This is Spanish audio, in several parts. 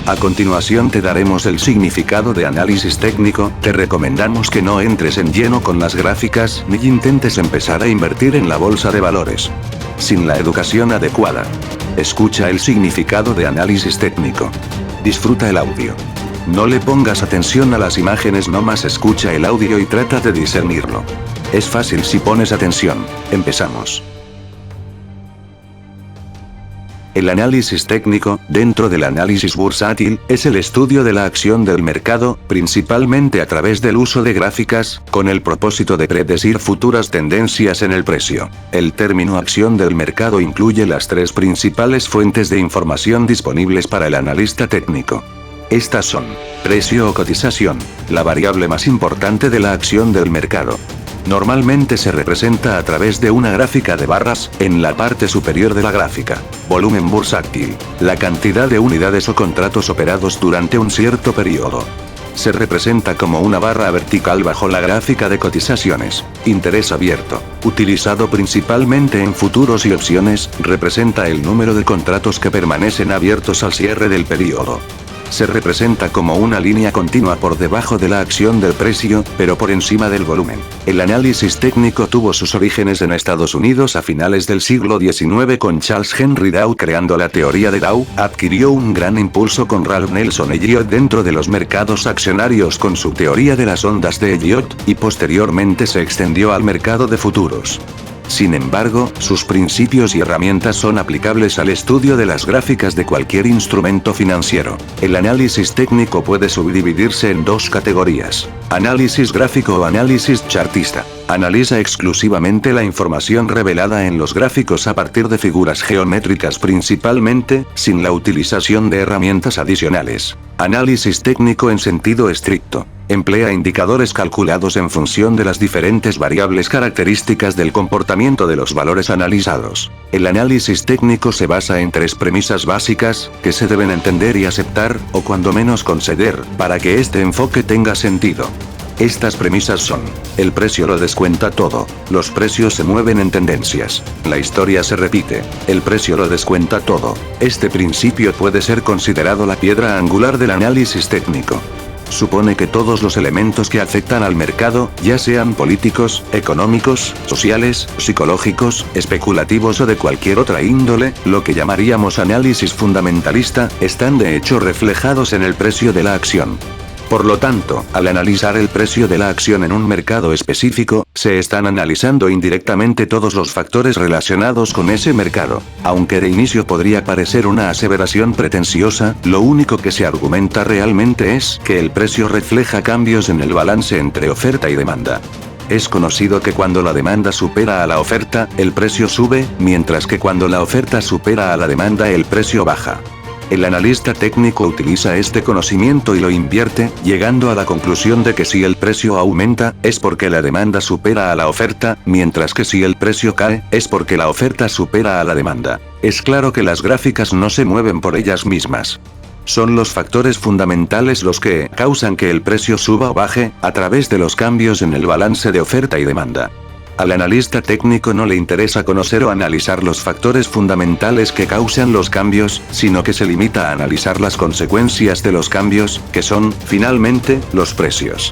A continuación te daremos el significado de análisis técnico, te recomendamos que no entres en lleno con las gráficas ni intentes empezar a invertir en la bolsa de valores sin la educación adecuada. Escucha el significado de análisis técnico. Disfruta el audio. No le pongas atención a las imágenes, nomás escucha el audio y trata de discernirlo. Es fácil si pones atención. Empezamos. El análisis técnico, dentro del análisis bursátil, es el estudio de la acción del mercado, principalmente a través del uso de gráficas, con el propósito de predecir futuras tendencias en el precio. El término acción del mercado incluye las tres principales fuentes de información disponibles para el analista técnico. Estas son: precio o cotización, la variable más importante de la acción del mercado. Normalmente se representa a través de una gráfica de barras, en la parte superior de la gráfica. Volumen bursátil, la cantidad de unidades o contratos operados durante un cierto periodo. Se representa como una barra vertical bajo la gráfica de cotizaciones. Interés abierto, utilizado principalmente en futuros y opciones, representa el número de contratos que permanecen abiertos al cierre del periodo. Se representa como una línea continua por debajo de la acción del precio, pero por encima del volumen. El análisis técnico tuvo sus orígenes en Estados Unidos a finales del siglo XIX con Charles Henry Dow creando la teoría de Dow, adquirió un gran impulso con Ralph Nelson Elliott dentro de los mercados accionarios con su teoría de las ondas de Elliott, y posteriormente se extendió al mercado de futuros. Sin embargo, sus principios y herramientas son aplicables al estudio de las gráficas de cualquier instrumento financiero. El análisis técnico puede subdividirse en dos categorías: análisis gráfico o análisis chartista. Analiza exclusivamente la información revelada en los gráficos a partir de figuras geométricas principalmente, sin la utilización de herramientas adicionales. Análisis técnico en sentido estricto. Emplea indicadores calculados en función de las diferentes variables características del comportamiento de los valores analizados. El análisis técnico se basa en tres premisas básicas, que se deben entender y aceptar, o cuando menos conceder, para que este enfoque tenga sentido. Estas premisas son: el precio lo descuenta todo, los precios se mueven en tendencias, la historia se repite, el precio lo descuenta todo. Este principio puede ser considerado la piedra angular del análisis técnico. Supone que todos los elementos que afectan al mercado, ya sean políticos, económicos, sociales, psicológicos, especulativos o de cualquier otra índole, lo que llamaríamos análisis fundamentalista, están de hecho reflejados en el precio de la acción. Por lo tanto, al analizar el precio de la acción en un mercado específico, se están analizando indirectamente todos los factores relacionados con ese mercado. Aunque de inicio podría parecer una aseveración pretenciosa, lo único que se argumenta realmente es que el precio refleja cambios en el balance entre oferta y demanda. Es conocido que cuando la demanda supera a la oferta, el precio sube, mientras que cuando la oferta supera a la demanda el precio baja. El analista técnico utiliza este conocimiento y lo invierte, llegando a la conclusión de que si el precio aumenta, es porque la demanda supera a la oferta, mientras que si el precio cae, es porque la oferta supera a la demanda. Es claro que las gráficas no se mueven por ellas mismas. Son los factores fundamentales los que causan que el precio suba o baje, a través de los cambios en el balance de oferta y demanda. Al analista técnico no le interesa conocer o analizar los factores fundamentales que causan los cambios, sino que se limita a analizar las consecuencias de los cambios, que son, finalmente, los precios.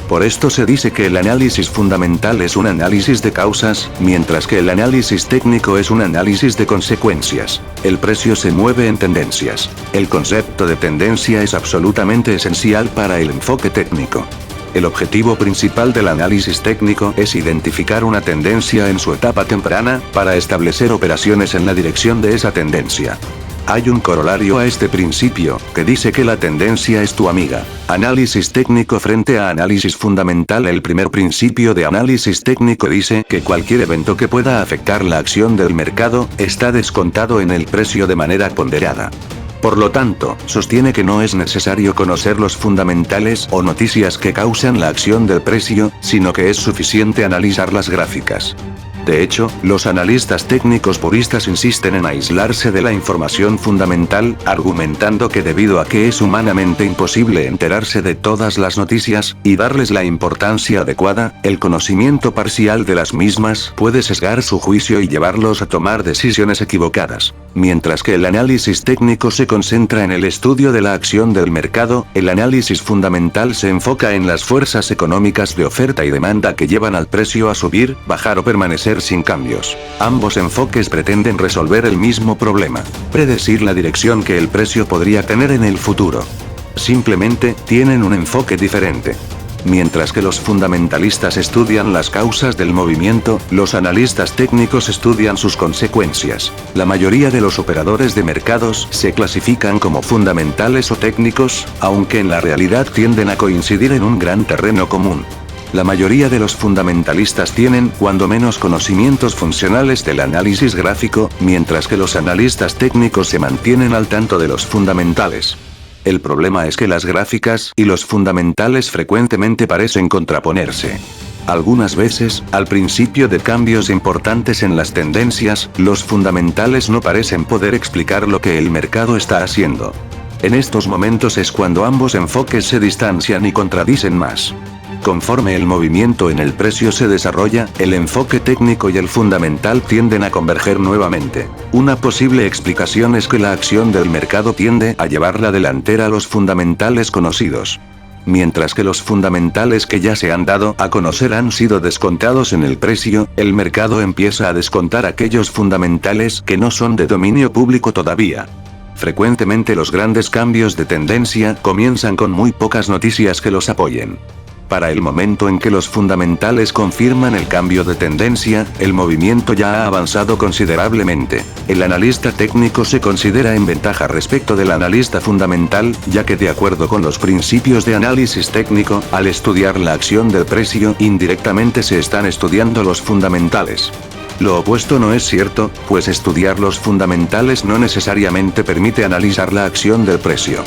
Por esto se dice que el análisis fundamental es un análisis de causas, mientras que el análisis técnico es un análisis de consecuencias. El precio se mueve en tendencias. El concepto de tendencia es absolutamente esencial para el enfoque técnico. El objetivo principal del análisis técnico es identificar una tendencia en su etapa temprana, para establecer operaciones en la dirección de esa tendencia. Hay un corolario a este principio, que dice que la tendencia es tu amiga. Análisis técnico frente a análisis fundamental. El primer principio de análisis técnico dice que cualquier evento que pueda afectar la acción del mercado, está descontado en el precio de manera ponderada. Por lo tanto, sostiene que no es necesario conocer los fundamentales o noticias que causan la acción del precio, sino que es suficiente analizar las gráficas. De hecho, los analistas técnicos puristas insisten en aislarse de la información fundamental, argumentando que debido a que es humanamente imposible enterarse de todas las noticias, y darles la importancia adecuada, el conocimiento parcial de las mismas puede sesgar su juicio y llevarlos a tomar decisiones equivocadas. Mientras que el análisis técnico se concentra en el estudio de la acción del mercado, el análisis fundamental se enfoca en las fuerzas económicas de oferta y demanda que llevan al precio a subir, bajar o permanecer sin cambios. Ambos enfoques pretenden resolver el mismo problema: predecir la dirección que el precio podría tener en el futuro. Simplemente, tienen un enfoque diferente. Mientras que los fundamentalistas estudian las causas del movimiento, los analistas técnicos estudian sus consecuencias. La mayoría de los operadores de mercados se clasifican como fundamentales o técnicos, aunque en la realidad tienden a coincidir en un gran terreno común. La mayoría de los fundamentalistas tienen, cuando menos, conocimientos funcionales del análisis gráfico, mientras que los analistas técnicos se mantienen al tanto de los fundamentales. El problema es que las gráficas y los fundamentales frecuentemente parecen contraponerse. Algunas veces, al principio de cambios importantes en las tendencias, los fundamentales no parecen poder explicar lo que el mercado está haciendo. En estos momentos es cuando ambos enfoques se distancian y contradicen más. Conforme el movimiento en el precio se desarrolla, el enfoque técnico y el fundamental tienden a converger nuevamente. Una posible explicación es que la acción del mercado tiende a llevar la delantera a los fundamentales conocidos. Mientras que los fundamentales que ya se han dado a conocer han sido descontados en el precio, el mercado empieza a descontar aquellos fundamentales que no son de dominio público todavía. Frecuentemente los grandes cambios de tendencia comienzan con muy pocas noticias que los apoyen. Para el momento en que los fundamentales confirman el cambio de tendencia, el movimiento ya ha avanzado considerablemente. El analista técnico se considera en ventaja respecto del analista fundamental, ya que de acuerdo con los principios de análisis técnico, al estudiar la acción del precio, indirectamente se están estudiando los fundamentales. Lo opuesto no es cierto, pues estudiar los fundamentales no necesariamente permite analizar la acción del precio.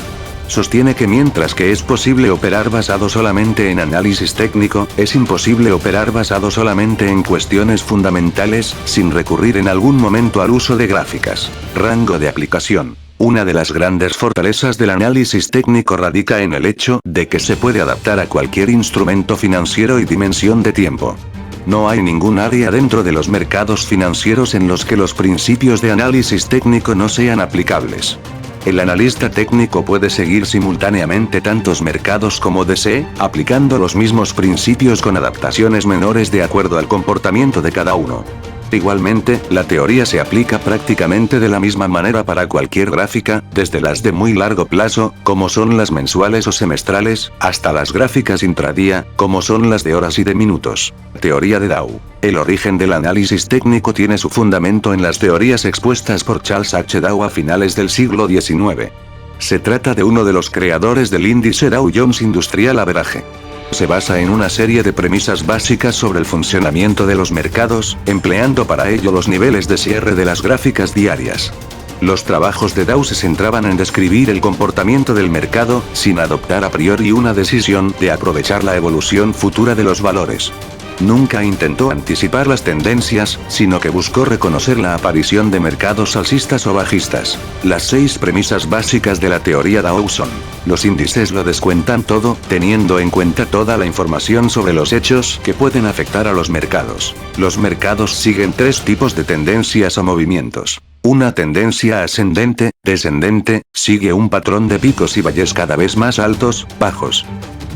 Sostiene que mientras que es posible operar basado solamente en análisis técnico, es imposible operar basado solamente en cuestiones fundamentales, sin recurrir en algún momento al uso de gráficas. Rango de aplicación. Una de las grandes fortalezas del análisis técnico radica en el hecho de que se puede adaptar a cualquier instrumento financiero y dimensión de tiempo. No hay ningún área dentro de los mercados financieros en los que los principios de análisis técnico no sean aplicables. El analista técnico puede seguir simultáneamente tantos mercados como desee, aplicando los mismos principios con adaptaciones menores de acuerdo al comportamiento de cada uno. Igualmente, la teoría se aplica prácticamente de la misma manera para cualquier gráfica, desde las de muy largo plazo, como son las mensuales o semestrales, hasta las gráficas intradía, como son las de horas y de minutos. Teoría de Dow. El origen del análisis técnico tiene su fundamento en las teorías expuestas por Charles H. Dow a finales del siglo XIX. Se trata de uno de los creadores del índice Dow Jones Industrial Average. Se basa en una serie de premisas básicas sobre el funcionamiento de los mercados, empleando para ello los niveles de cierre de las gráficas diarias. Los trabajos de Dow se centraban en describir el comportamiento del mercado, sin adoptar a priori una decisión de aprovechar la evolución futura de los valores. Nunca intentó anticipar las tendencias, sino que buscó reconocer la aparición de mercados alcistas o bajistas. Las 6 premisas básicas de la teoría Dow son: los índices lo descuentan todo, teniendo en cuenta toda la información sobre los hechos que pueden afectar a los mercados. Los mercados siguen 3 tipos de tendencias o movimientos. Una tendencia ascendente, descendente, sigue un patrón de picos y valles cada vez más altos, bajos.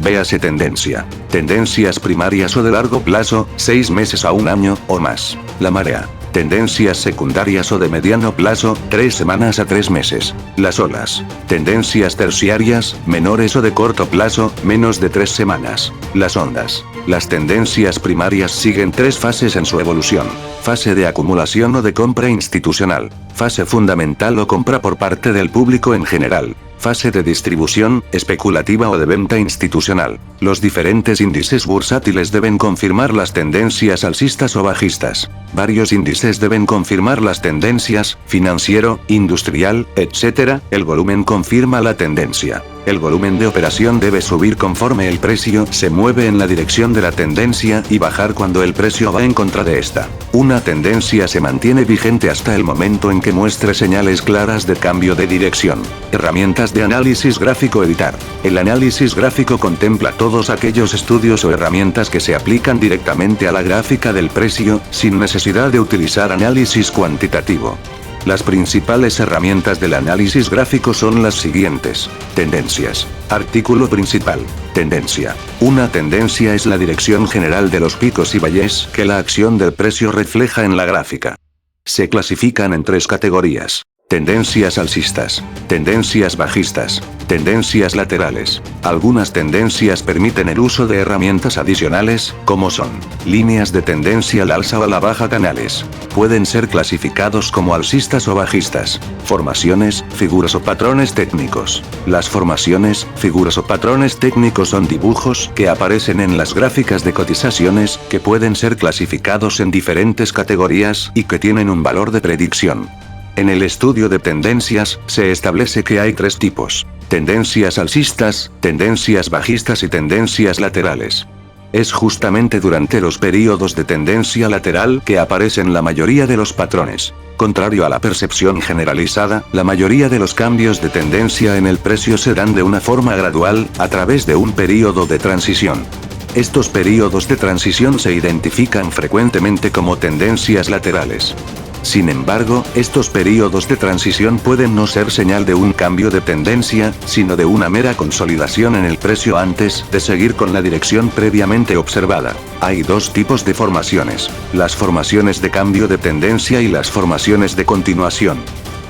Véase tendencia. Tendencias primarias o de largo plazo, 6 meses a 1 año, o más. La marea. Tendencias secundarias o de mediano plazo, 3 semanas a 3 meses. Las olas. Tendencias terciarias, menores o de corto plazo, menos de 3 semanas. Las ondas. Las tendencias primarias siguen 3 fases en su evolución. Fase de acumulación o de compra institucional. Fase fundamental o compra por parte del público en general. Fase de distribución, especulativa o de venta institucional. Los diferentes índices bursátiles deben confirmar las tendencias alcistas o bajistas. Varios índices deben confirmar las tendencias, financiero, industrial, etc. El volumen confirma la tendencia. El volumen de operación debe subir conforme el precio se mueve en la dirección de la tendencia y bajar cuando el precio va en contra de esta. Una tendencia se mantiene vigente hasta el momento en que muestre señales claras de cambio de dirección. Herramientas de análisis gráfico. Editar. El análisis gráfico contempla todos aquellos estudios o herramientas que se aplican directamente a la gráfica del precio, sin necesidad de utilizar análisis cuantitativo. Las principales herramientas del análisis gráfico son las siguientes. Tendencias. Artículo principal. Tendencia. Una tendencia es la dirección general de los picos y valles que la acción del precio refleja en la gráfica. Se clasifican en tres categorías. Tendencias alcistas, tendencias bajistas, tendencias laterales. Algunas tendencias permiten el uso de herramientas adicionales, como son líneas de tendencia al alza o a la baja canales. Pueden ser clasificados como alcistas o bajistas. Formaciones, figuras o patrones técnicos. Las formaciones, figuras o patrones técnicos son dibujos que aparecen en las gráficas de cotizaciones, que pueden ser clasificados en diferentes categorías y que tienen un valor de predicción. En el estudio de tendencias, se establece que hay tres tipos: tendencias alcistas, tendencias bajistas y tendencias laterales. Es justamente durante los períodos de tendencia lateral que aparecen la mayoría de los patrones. Contrario a la percepción generalizada, la mayoría de los cambios de tendencia en el precio se dan de una forma gradual, a través de un período de transición. Estos períodos de transición se identifican frecuentemente como tendencias laterales. Sin embargo, estos períodos de transición pueden no ser señal de un cambio de tendencia, sino de una mera consolidación en el precio antes de seguir con la dirección previamente observada. Hay dos tipos de formaciones: las formaciones de cambio de tendencia y las formaciones de continuación.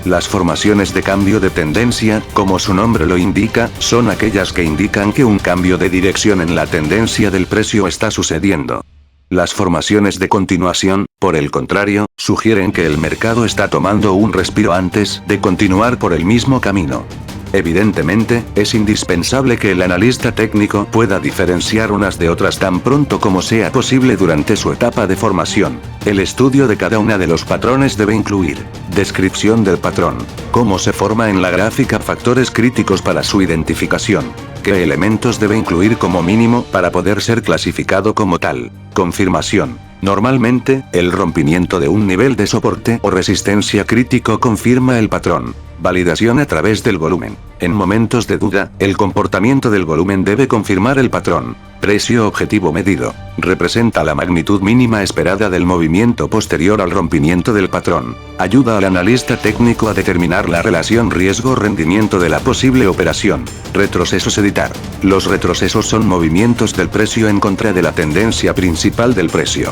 Las formaciones de cambio de tendencia, como su nombre lo indica, son aquellas que indican que un cambio de dirección en la tendencia del precio está sucediendo. Las formaciones de continuación, por el contrario, sugieren que el mercado está tomando un respiro antes de continuar por el mismo camino. Evidentemente, es indispensable que el analista técnico pueda diferenciar unas de otras tan pronto como sea posible durante su etapa de formación. El estudio de cada uno de los patrones debe incluir descripción del patrón, cómo se forma en la gráfica, factores críticos para su identificación, qué elementos debe incluir como mínimo para poder ser clasificado como tal, confirmación. Normalmente, el rompimiento de un nivel de soporte o resistencia crítico confirma el patrón. Validación a través del volumen. En momentos de duda, el comportamiento del volumen debe confirmar el patrón. Precio objetivo medido. Representa la magnitud mínima esperada del movimiento posterior al rompimiento del patrón. Ayuda al analista técnico a determinar la relación riesgo-rendimiento de la posible operación. Retrocesos. Editar. Los retrocesos son movimientos del precio en contra de la tendencia principal del precio.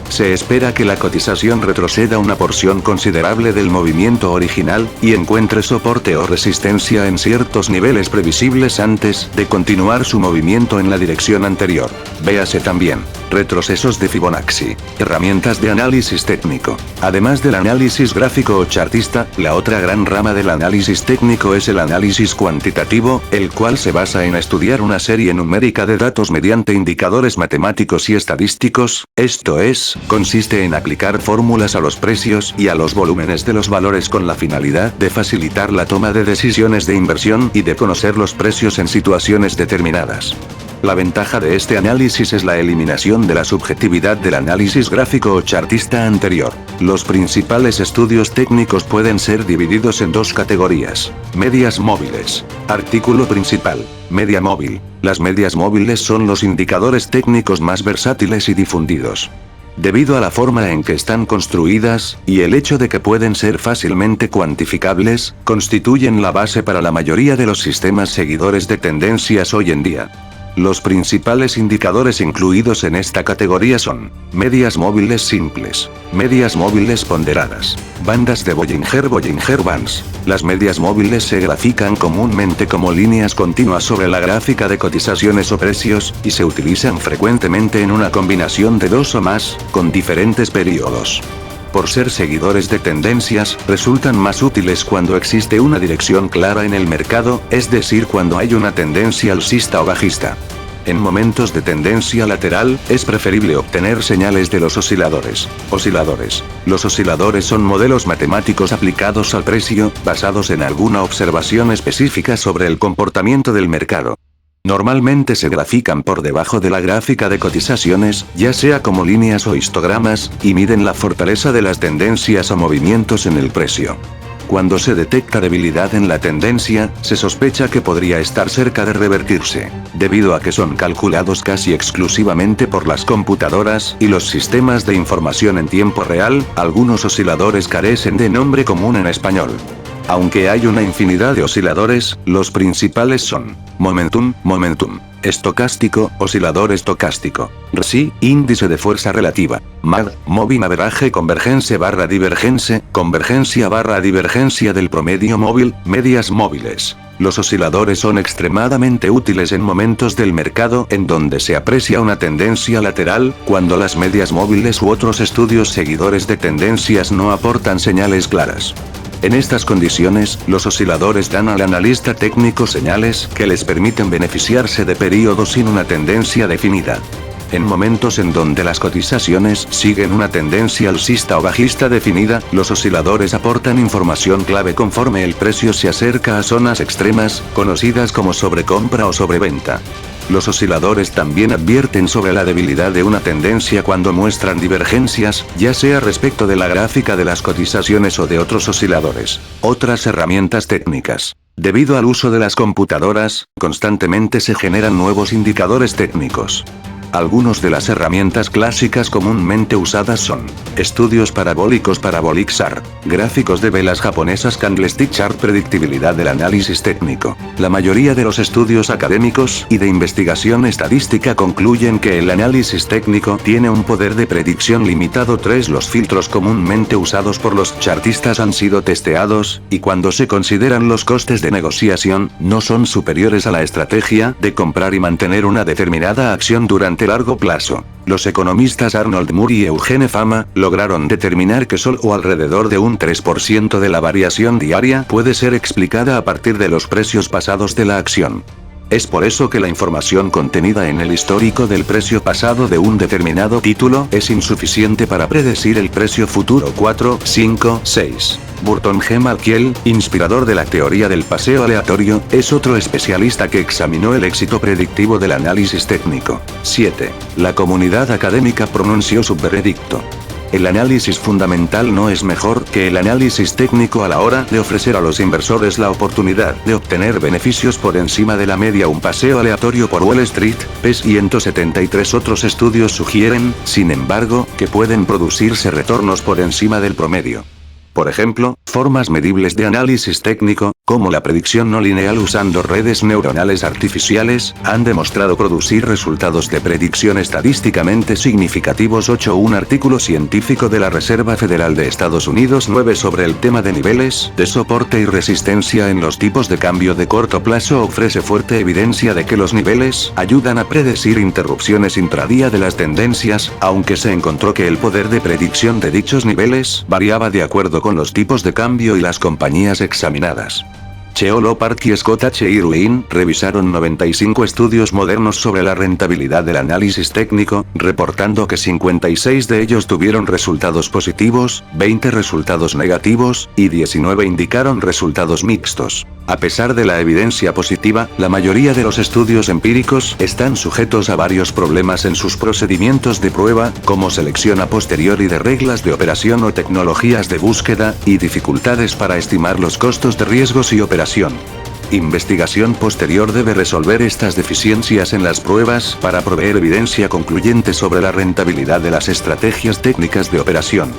Se espera que la cotización retroceda una porción considerable del movimiento original, y encuentre soporte o resistencia en ciertos niveles previsibles antes de continuar su movimiento en la dirección anterior. Véase también retrocesos de Fibonacci. Herramientas de análisis técnico. Además del análisis gráfico o chartista, la otra gran rama del análisis técnico es el análisis cuantitativo, el cual se basa en estudiar una serie numérica de datos mediante indicadores matemáticos y estadísticos, esto es, consiste en aplicar fórmulas a los precios y a los volúmenes de los valores con la finalidad de facilitar la toma de decisiones de inversión y de conocer los precios en situaciones determinadas. La ventaja de este análisis es la eliminación de la subjetividad del análisis gráfico o chartista anterior. Los principales estudios técnicos pueden ser divididos en dos categorías. Medias móviles. Artículo principal. Media móvil. Las medias móviles son los indicadores técnicos más versátiles y difundidos. Debido a la forma en que están construidas, y el hecho de que pueden ser fácilmente cuantificables, constituyen la base para la mayoría de los sistemas seguidores de tendencias hoy en día. Los principales indicadores incluidos en esta categoría son medias móviles simples, medias móviles ponderadas, bandas de Bollinger Bands. Las medias móviles se grafican comúnmente como líneas continuas sobre la gráfica de cotizaciones o precios, y se utilizan frecuentemente en una combinación de dos o más, con diferentes periodos. Por ser seguidores de tendencias, resultan más útiles cuando existe una dirección clara en el mercado, es decir, cuando hay una tendencia alcista o bajista. En momentos de tendencia lateral, es preferible obtener señales de los osciladores. Osciladores. Los osciladores son modelos matemáticos aplicados al precio, basados en alguna observación específica sobre el comportamiento del mercado. Normalmente se grafican por debajo de la gráfica de cotizaciones, ya sea como líneas o histogramas, y miden la fortaleza de las tendencias o movimientos en el precio. Cuando se detecta debilidad en la tendencia, se sospecha que podría estar cerca de revertirse. Debido a que son calculados casi exclusivamente por las computadoras y los sistemas de información en tiempo real, algunos osciladores carecen de nombre común en español. Aunque hay una infinidad de osciladores, los principales son momentum, estocástico, oscilador estocástico, RSI, índice de fuerza relativa, MAD, moving average convergence barra divergence, convergencia barra divergencia del promedio móvil, medias móviles. Los osciladores son extremadamente útiles en momentos del mercado en donde se aprecia una tendencia lateral, cuando las medias móviles u otros estudios seguidores de tendencias no aportan señales claras. En estas condiciones, los osciladores dan al analista técnico señales que les permiten beneficiarse de periodos sin una tendencia definida. En momentos en donde las cotizaciones siguen una tendencia alcista o bajista definida, los osciladores aportan información clave conforme el precio se acerca a zonas extremas, conocidas como sobrecompra o sobreventa. Los osciladores también advierten sobre la debilidad de una tendencia cuando muestran divergencias, ya sea respecto de la gráfica de las cotizaciones o de otros osciladores. Otras herramientas técnicas. Debido al uso de las computadoras, constantemente se generan nuevos indicadores técnicos. Algunas de las herramientas clásicas comúnmente usadas son estudios parabólicos Parabolic Chart, gráficos de velas japonesas Candlestick Chart, predictibilidad del análisis técnico. La mayoría de los estudios académicos y de investigación estadística concluyen que el análisis técnico tiene un poder de predicción limitado. 3. Los filtros comúnmente usados por los chartistas han sido testeados, y cuando se consideran los costes de negociación, no son superiores a la estrategia de comprar y mantener una determinada acción durante largo plazo. Los economistas Arnold Moore y Eugene Fama lograron determinar que solo alrededor de un 3% de la variación diaria puede ser explicada a partir de los precios pasados de la acción. Es por eso que la información contenida en el histórico del precio pasado de un determinado título es insuficiente para predecir el precio futuro. 4, 5, 6. Burton G. Malkiel, inspirador de la teoría del paseo aleatorio, es otro especialista que examinó el éxito predictivo del análisis técnico. 7. La comunidad académica pronunció su veredicto. El análisis fundamental no es mejor que el análisis técnico a la hora de ofrecer a los inversores la oportunidad de obtener beneficios por encima de la media. Un paseo aleatorio por Wall Street, p. 173. Otros estudios sugieren, sin embargo, que pueden producirse retornos por encima del promedio. Por ejemplo, formas medibles de análisis técnico, como la predicción no lineal usando redes neuronales artificiales, han demostrado producir resultados de predicción estadísticamente significativos. 8. Un artículo científico de la Reserva Federal de Estados Unidos 9 sobre el tema de niveles de soporte y resistencia en los tipos de cambio de corto plazo ofrece fuerte evidencia de que los niveles ayudan a predecir interrupciones intradía de las tendencias, aunque se encontró que el poder de predicción de dichos niveles variaba de acuerdo con los tipos de cambio y las compañías examinadas. Cheolo Park y Scott H. Irwin revisaron 95 estudios modernos sobre la rentabilidad del análisis técnico, reportando que 56 de ellos tuvieron resultados positivos, 20 resultados negativos, y 19 indicaron resultados mixtos. A pesar de la evidencia positiva, la mayoría de los estudios empíricos están sujetos a varios problemas en sus procedimientos de prueba, como selección a posteriori de reglas de operación o tecnologías de búsqueda, y dificultades para estimar los costos de riesgos y operación. Investigación posterior debe resolver estas deficiencias en las pruebas para proveer evidencia concluyente sobre la rentabilidad de las estrategias técnicas de operación.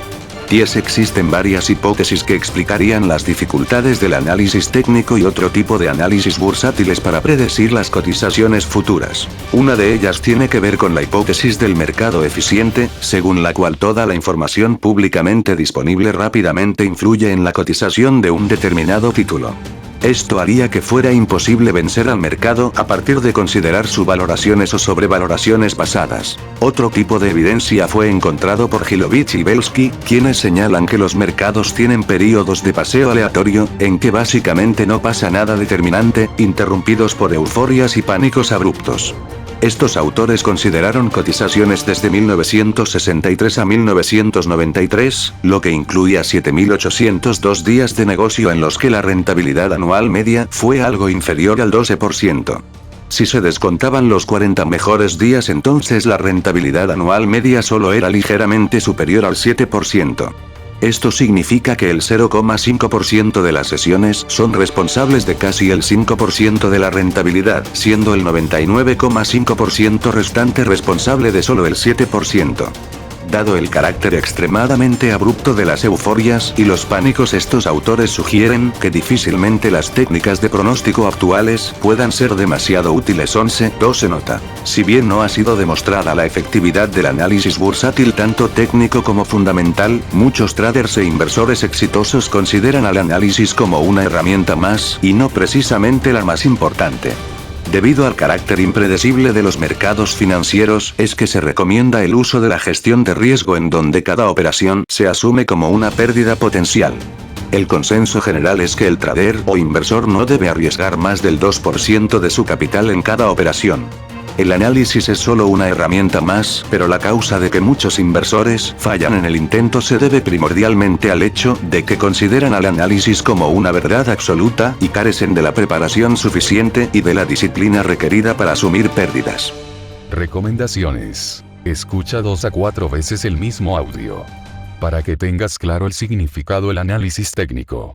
10. Existen varias hipótesis que explicarían las dificultades del análisis técnico y otro tipo de análisis bursátiles para predecir las cotizaciones futuras. Una de ellas tiene que ver con la hipótesis del mercado eficiente, según la cual toda la información públicamente disponible rápidamente influye en la cotización de un determinado título. Esto haría que fuera imposible vencer al mercado a partir de considerar subvaloraciones o sobrevaloraciones pasadas. Otro tipo de evidencia fue encontrado por Gilovich y Belsky, quienes señalan que los mercados tienen períodos de paseo aleatorio, en que básicamente no pasa nada determinante, interrumpidos por euforias y pánicos abruptos. Estos autores consideraron cotizaciones desde 1963 a 1993, lo que incluía 7.802 días de negocio en los que la rentabilidad anual media fue algo inferior al 12%. Si se descontaban los 40 mejores días, entonces la rentabilidad anual media solo era ligeramente superior al 7%. Esto significa que el 0,5% de las sesiones son responsables de casi el 5% de la rentabilidad, siendo el 99,5% restante responsable de solo el 7%. Dado el carácter extremadamente abrupto de las euforias y los pánicos, estos autores sugieren que difícilmente las técnicas de pronóstico actuales puedan ser demasiado útiles. 11.12 nota. Si bien no ha sido demostrada la efectividad del análisis bursátil tanto técnico como fundamental, muchos traders e inversores exitosos consideran al análisis como una herramienta más, y no precisamente la más importante. Debido al carácter impredecible de los mercados financieros, es que se recomienda el uso de la gestión de riesgo, en donde cada operación se asume como una pérdida potencial. El consenso general es que el trader o inversor no debe arriesgar más del 2% de su capital en cada operación. El análisis es solo una herramienta más, pero la causa de que muchos inversores fallan en el intento se debe primordialmente al hecho de que consideran al análisis como una verdad absoluta, y carecen de la preparación suficiente y de la disciplina requerida para asumir pérdidas. Recomendaciones. Escucha 2 a 4 veces el mismo audio, para que tengas claro el significado del análisis técnico.